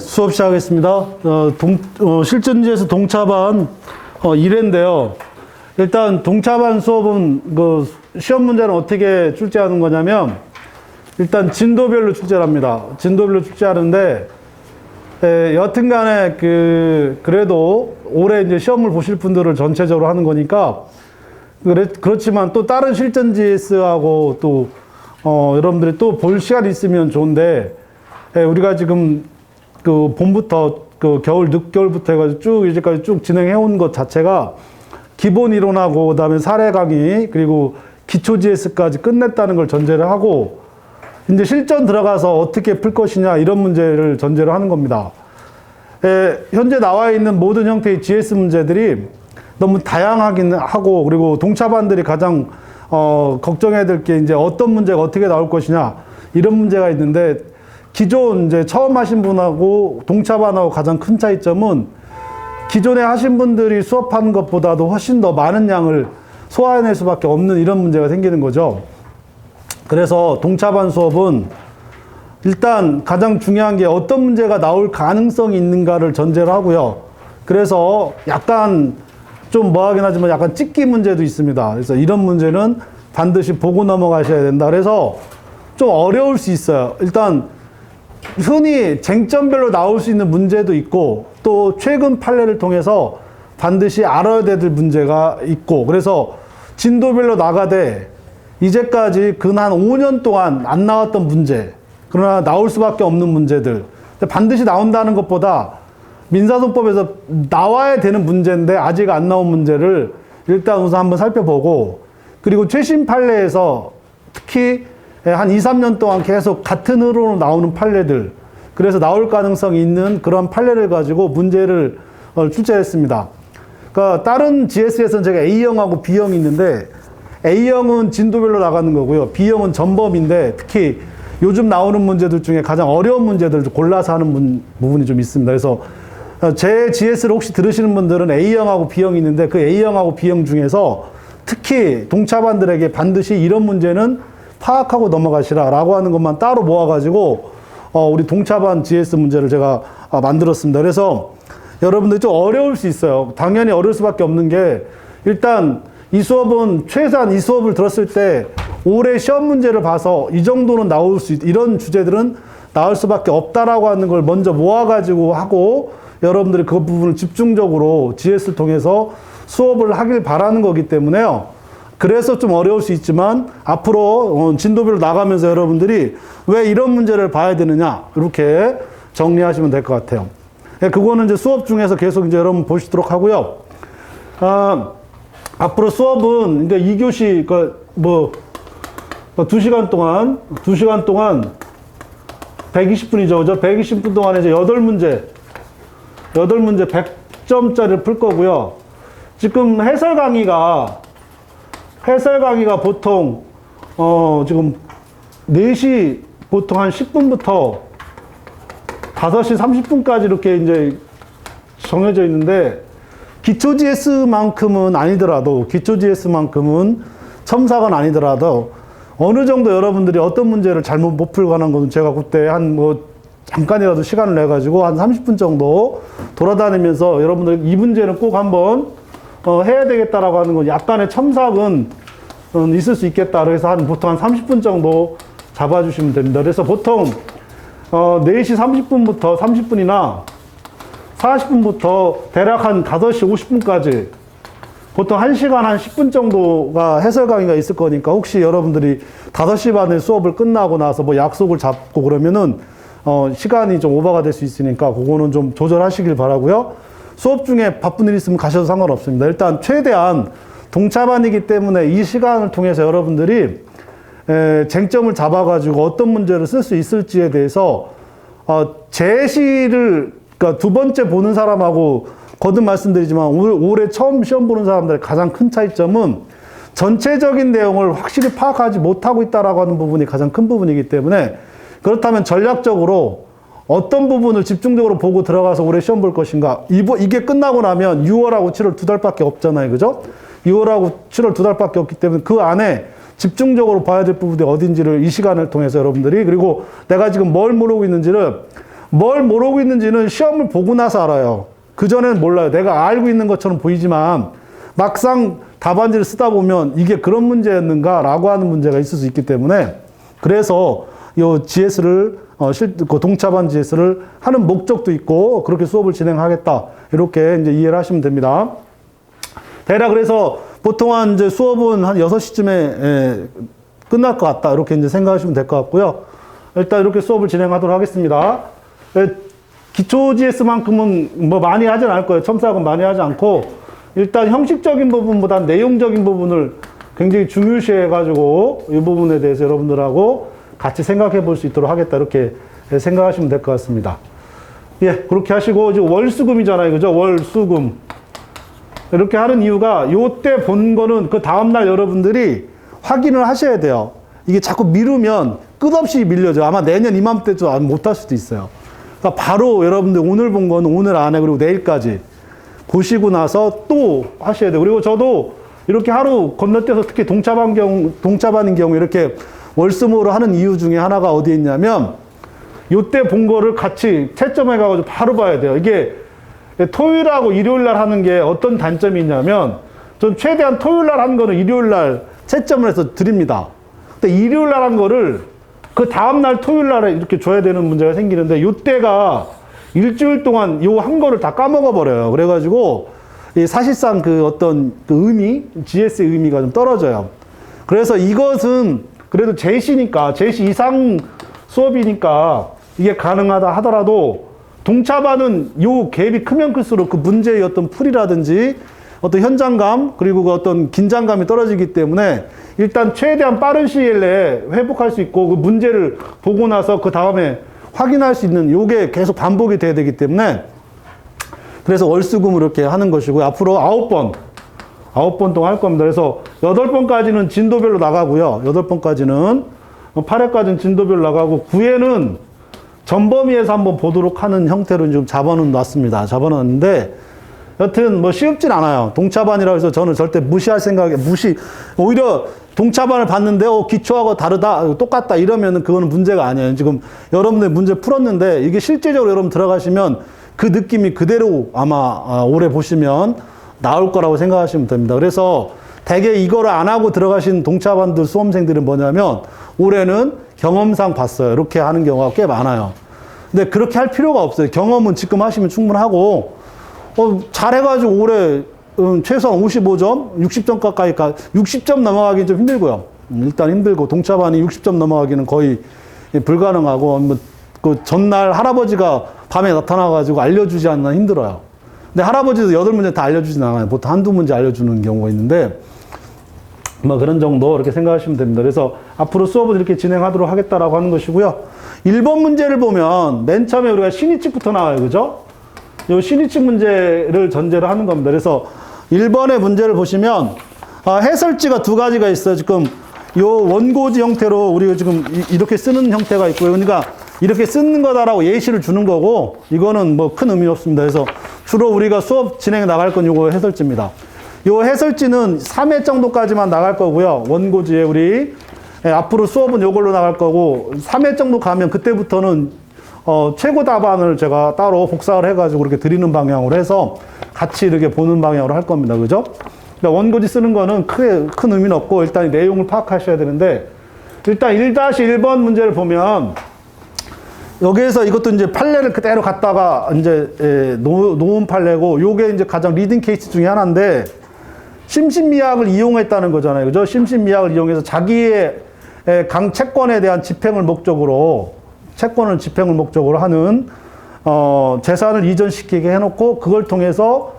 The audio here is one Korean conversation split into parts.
수업 시작하겠습니다. 실전지에서 동차반 1회인데요. 일단 동차반 수업은 시험 문제는 어떻게 출제하는 거냐면 일단 진도별로 출제를 합니다. 진도별로 출제하는데 여튼간에 그래도 올해 이제 시험을 보실 분들을 전체적으로 하는 거니까 그렇지만 또 다른 실전지에서하고 또 여러분들이 또 볼 시간이 있으면 좋은데 우리가 지금 봄부터 겨울 늦겨울부터 해가지고 쭉 이제까지 쭉 진행해 온 것 자체가 기본 이론하고 그다음에 사례 강의 그리고 기초 GS까지 끝냈다는 걸 전제를 하고 이제 실전 들어가서 어떻게 풀 것이냐 이런 문제를 전제로 하는 겁니다. 현재 나와 있는 모든 형태의 GS 문제들이 너무 다양하긴 하고 그리고 동차반들이 가장 걱정해야 될 게 이제 어떤 문제가 어떻게 나올 것이냐 이런 문제가 있는데 기존 이제 처음 하신 분하고 동차반하고 가장 큰 차이점은 기존에 하신 분들이 수업하는 것보다도 훨씬 더 많은 양을 소화해낼 수밖에 없는 이런 문제가 생기는 거죠. 그래서 동차반 수업은 일단 가장 중요한 게 어떤 문제가 나올 가능성이 있는가를 전제로 하고요. 그래서 약간 좀 뭐하긴 하지만 약간 찍기 문제도 있습니다. 그래서 이런 문제는 반드시 보고 넘어가셔야 된다. 그래서 좀 어려울 수 있어요. 일단 흔히 쟁점별로 나올 수 있는 문제도 있고 또 최근 판례를 통해서 반드시 알아야 될 문제가 있고 그래서 진도별로 나가되 이제까지 근 한 5년 동안 안 나왔던 문제 그러나 나올 수밖에 없는 문제들 반드시 나온다는 것보다 민사소법에서 나와야 되는 문제인데 아직 안 나온 문제를 일단 우선 한번 살펴보고 그리고 최신 판례에서 특히 한 2, 3년 동안 계속 같은 흐름으로 나오는 판례들 그래서 나올 가능성이 있는 그런 판례를 가지고 문제를 출제했습니다. 그러니까 다른 GS에서는 제가 A형하고 B형이 있는데 A형은 진도별로 나가는 거고요. B형은 전범인데 특히 요즘 나오는 문제들 중에 가장 어려운 문제들을 골라서 하는 부분이 좀 있습니다. 그래서 제 GS를 혹시 들으시는 분들은 A형하고 B형이 있는데 그 A형하고 B형 중에서 특히 동차반들에게 반드시 이런 문제는 파악하고 넘어가시라 라고 하는 것만 따로 모아가지고 우리 동차반 GS 문제를 제가 만들었습니다. 그래서 여러분들 좀 어려울 수 있어요. 당연히 어려울 수밖에 없는 게 일단 이 수업은 최소한 이 수업을 들었을 때 올해 시험 문제를 봐서 이 정도는 나올 수 이런 주제들은 나올 수밖에 없다라고 하는 걸 먼저 모아가지고 하고 여러분들이 그 부분을 집중적으로 GS를 통해서 수업을 하길 바라는 거기 때문에요. 그래서 좀 어려울 수 있지만 앞으로 진도별로 나가면서 여러분들이 왜 이런 문제를 봐야 되느냐 이렇게 정리하시면 될 것 같아요. 그거는 이제 수업 중에서 계속 이제 여러분 보시도록 하고요. 앞으로 수업은 이제 2교시 2시간 동안 120분이죠. 그죠? 120분 동안에 이제 8문제 100점짜리를 풀 거고요. 지금 해설 강의가 보통 지금 4시 보통 한 10분부터 5시 30분까지 이렇게 이제 정해져 있는데 기초 GS만큼은 아니더라도 첨삭은 아니더라도 어느 정도 여러분들이 어떤 문제를 잘못 못 풀고 하는 것은 제가 그때 잠깐이라도 시간을 내 가지고 한 30분 정도 돌아다니면서 여러분들 이 문제는 꼭 한번 해야 되겠다라고 하는 건 약간의 첨삭은 있을 수 있겠다. 그래서 보통 한 30분 정도 잡아주시면 됩니다. 그래서 보통 4시 30분부터 30분이나 40분부터 대략 한 5시 50분까지 보통 1시간 한 10분 정도가 해설 강의가 있을 거니까 혹시 여러분들이 5시 반에 수업을 끝나고 나서 약속을 잡고 그러면은 시간이 좀 오버가 될 수 있으니까 그거는 좀 조절하시길 바라고요. 수업 중에 바쁜 일 있으면 가셔도 상관없습니다. 일단 최대한 동차반이기 때문에 이 시간을 통해서 여러분들이 쟁점을 잡아가지고 어떤 문제를 쓸 수 있을지에 대해서 제시를 그러니까 두 번째 보는 사람하고 거듭 말씀드리지만 올해 처음 시험 보는 사람들의 가장 큰 차이점은 전체적인 내용을 확실히 파악하지 못하고 있다라고 하는 부분이 가장 큰 부분이기 때문에 그렇다면 전략적으로 어떤 부분을 집중적으로 보고 들어가서 올해 시험 볼 것인가. 이게 끝나고 나면 6월하고 7월 2달밖에 없잖아요. 그죠? 6월하고 7월 2달밖에 없기 때문에 그 안에 집중적으로 봐야 될 부분이 어딘지를 이 시간을 통해서 여러분들이 그리고 내가 지금 뭘 모르고 있는지를 뭘 모르고 있는지는 시험을 보고 나서 알아요. 그전에는 몰라요. 내가 알고 있는 것처럼 보이지만 막상 답안지를 쓰다 보면 이게 그런 문제였는가 라고 하는 문제가 있을 수 있기 때문에 그래서 이 GS를 동차반 GS를 하는 목적도 있고 그렇게 수업을 진행하겠다 이렇게 이제 이해를 하시면 됩니다. 대략 그래서 보통 한 이제 수업은 한 6시쯤에 끝날 것 같다 이렇게 이제 생각하시면 될 것 같고요. 일단 이렇게 수업을 진행하도록 하겠습니다. 기초 GS만큼은 뭐 많이 하진 않을 거예요. 첨삭은 많이 하지 않고 일단 형식적인 부분보다 내용적인 부분을 굉장히 중요시해가지고 이 부분에 대해서 여러분들하고 같이 생각해 볼 수 있도록 하겠다 이렇게 생각하시면 될 것 같습니다. 예, 그렇게 하시고 지금 월수금이잖아요, 그죠? 월수금 이렇게 하는 이유가 요때 본 거는 그 다음날 여러분들이 확인을 하셔야 돼요. 이게 자꾸 미루면 끝없이 밀려져. 아마 내년 이맘때도 못할 수도 있어요. 그러니까 바로 여러분들 오늘 본 거는 오늘 안에 그리고 내일까지 보시고 나서 또 하셔야 돼요. 그리고 저도 이렇게 하루 건너뛰어서 특히 동차반인 경우 이렇게 월수모로 하는 이유 중에 하나가 어디에 있냐면 요때 본 거를 같이 채점해 가지고 바로 봐야 돼요. 이게 토요일하고 일요일날 하는 게 어떤 단점이 있냐면 전 최대한 토요일날 한 거는 일요일날 채점을 해서 드립니다. 근데 일요일날 한 거를 그 다음날 토요일날에 이렇게 줘야 되는 문제가 생기는데 요때가 일주일 동안 요 한 거를 다 까먹어 버려요. 그래가지고 사실상 그 어떤 그 의미, GS의 의미가 좀 떨어져요. 그래서 이것은 그래도 제시니까, 제시 이상 수업이니까 이게 가능하다 하더라도 동차반은 요 갭이 크면 클수록 그 문제의 어떤 풀이라든지 어떤 현장감 그리고 그 어떤 긴장감이 떨어지기 때문에 일단 최대한 빠른 시일 내에 회복할 수 있고 그 문제를 보고 나서 그 다음에 확인할 수 있는 요게 계속 반복이 돼야 되기 때문에 그래서 월수금을 이렇게 하는 것이고 앞으로 9번 동안 할 겁니다. 그래서 8번까지는 진도별로 나가고요. 8번까지는 8회까지는 진도별로 나가고 9회는 전범위에서 한번 보도록 하는 형태로 좀 잡아는 놨습니다. 잡아놨는데 여튼 뭐 쉬웁진 않아요. 동차반이라고 해서 저는 절대 무시할 생각에 오히려 동차반을 봤는데 기초하고 다르다 똑같다 이러면은 그거는 문제가 아니에요. 지금 여러분들 문제 풀었는데 이게 실제적으로 여러분 들어가시면 그 느낌이 그대로 아마 올해 보시면 나올 거라고 생각하시면 됩니다. 그래서 대개 이거를 안 하고 들어가신 동차반들 수험생들은 뭐냐면 올해는 경험상 봤어요. 이렇게 하는 경우가 꽤 많아요. 근데 그렇게 할 필요가 없어요. 경험은 지금 하시면 충분하고 잘해가지고 올해 최소한 55점, 60점 가까이 60점 넘어가기는 좀 힘들고요. 일단 힘들고 동차반이 60점 넘어가기는 거의 불가능하고 그 전날 할아버지가 밤에 나타나가지고 알려주지 않나 힘들어요. 근데 할아버지도 8문제 다 알려주진 않아요. 보통 한두 문제 알려주는 경우가 있는데 뭐 그런 정도 이렇게 생각하시면 됩니다. 그래서 앞으로 수업을 이렇게 진행하도록 하겠다라고 하는 것이고요. 1번 문제를 보면 맨 처음에 우리가 신의칙부터 나와요. 그죠? 요 신의칙 문제를 전제로 하는 겁니다. 그래서 1번의 문제를 보시면 해설지가 두 가지가 있어요. 지금 요 원고지 형태로 우리가 지금 이렇게 쓰는 형태가 있고요. 그러니까 이렇게 쓰는 거다라고 예시를 주는 거고 이거는 뭐 큰 의미 없습니다. 그래서 주로 우리가 수업 진행해 나갈 건 요거 해설지입니다. 요 해설지는 3회 정도까지만 나갈 거고요. 원고지에 우리 앞으로 수업은 요걸로 나갈 거고 3회 정도 가면 그때부터는 최고 답안을 제가 따로 복사를 해가지고 이렇게 드리는 방향으로 해서 같이 이렇게 보는 방향으로 할 겁니다. 그죠? 그러니까 원고지 쓰는 거는 큰 의미는 없고 일단 내용을 파악하셔야 되는데 일단 1-1번 문제를 보면 여기에서 이것도 이제 판례를 그대로 갖다가 이제 놓은 판례고 요게 이제 가장 리딩 케이스 중에 하나인데 심신미약을 이용했다는 거잖아요. 그죠? 심신미약을 이용해서 자기의 채권에 대한 집행을 목적으로 하는 재산을 이전시키게 해놓고 그걸 통해서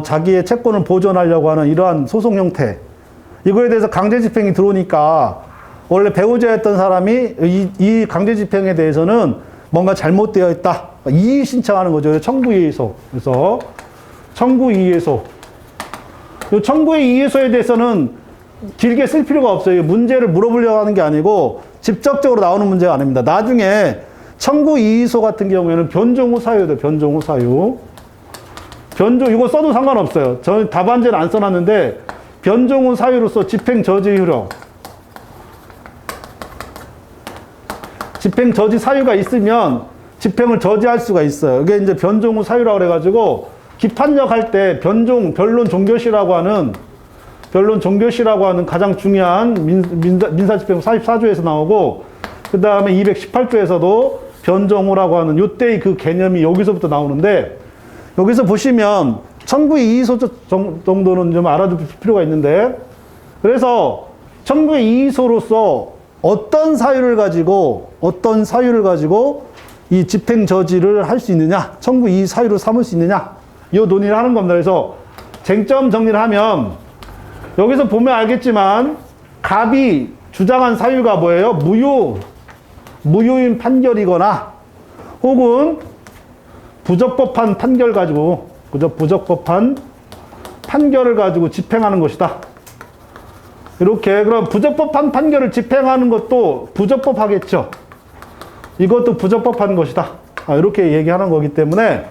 자기의 채권을 보존하려고 하는 이러한 소송 형태 이거에 대해서 강제 집행이 들어오니까 원래 배우자였던 사람이 이 강제 집행에 대해서는 뭔가 잘못되어 있다 이의 신청하는 거죠. 청구이의소. 그래서 청구이의소. 이 청구의 이의소에 대해서는 길게 쓸 필요가 없어요. 문제를 물어보려고 하는 게 아니고 직접적으로 나오는 문제가 아닙니다. 나중에 청구 이의소 같은 경우에는 변종 후 사유도 변종 후 사유. 이거 써도 상관없어요. 저는 답안지는 안 써놨는데 변종 후 사유로서 집행 저지 효력. 집행 저지 사유가 있으면 집행을 저지할 수가 있어요. 이게 이제 변종 후 사유라고 그래가지고 기판력 할 때 변론 종결시라고 하는 가장 중요한 민사집행 44조에서 나오고, 그 다음에 218조에서도 변종후라고 하는 요때의 그 개념이 여기서부터 나오는데, 여기서 보시면 청구의 이의소 정도는 좀 알아둘 필요가 있는데, 그래서 청구의 이의소로서 어떤 사유를 가지고 이 집행 저지를 할 수 있느냐, 청구 이의 사유로 삼을 수 있느냐, 이 논의를 하는 겁니다. 그래서 쟁점 정리를 하면 여기서 보면 알겠지만 갑이 주장한 사유가 뭐예요? 무효인 판결이거나 혹은 부적법한 판결 가지고, 그죠? 부적법한 판결을 가지고 집행하는 것이다. 이렇게. 그럼 부적법한 판결을 집행하는 것도 부적법하겠죠. 이것도 부적법한 것이다. 이렇게 얘기하는 거기 때문에,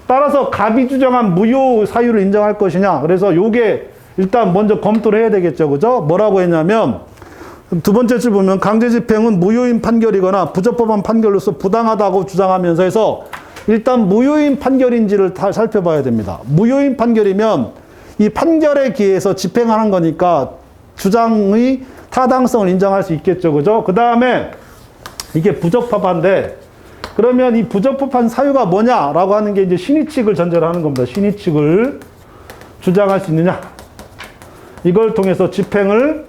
따라서 갑이 주장한 무효 사유를 인정할 것이냐. 그래서 요게 일단 먼저 검토를 해야 되겠죠. 그죠? 뭐라고 했냐면, 두 번째 줄 보면 강제 집행은 무효인 판결이거나 부적법한 판결로서 부당하다고 주장하면서 해서 일단 무효인 판결인지를 다 살펴봐야 됩니다. 무효인 판결이면 이 판결에 기해서 집행하는 거니까 주장의 타당성을 인정할 수 있겠죠. 그죠? 그 다음에 이게 부적법한데, 그러면 이 부적법한 사유가 뭐냐라고 하는 게 이제 신의칙을 전제로 하는 겁니다. 신의칙을 주장할 수 있느냐, 이걸 통해서 집행을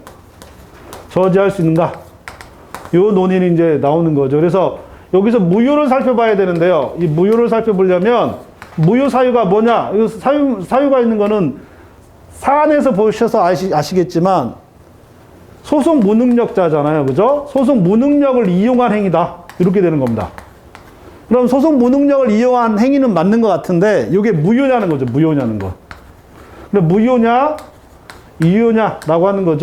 저지할 수 있는가, 요 논의는 이제 나오는 거죠. 그래서 여기서 무효를 살펴봐야 되는데요. 이 무효를 살펴보려면 무효 사유가 뭐냐, 이 사유가 있는 거는 사안에서 보셔서 아시겠지만 소송 무능력자잖아요. 그죠? 소송 무능력을 이용한 행위다. 이렇게 되는 겁니다. 그럼 소송 무능력을 이용한 행위는 맞는 것 같은데, 이게 무효냐는 거죠. 무효냐는 거. 그럼 무효냐, 이효냐라고 하는 거죠.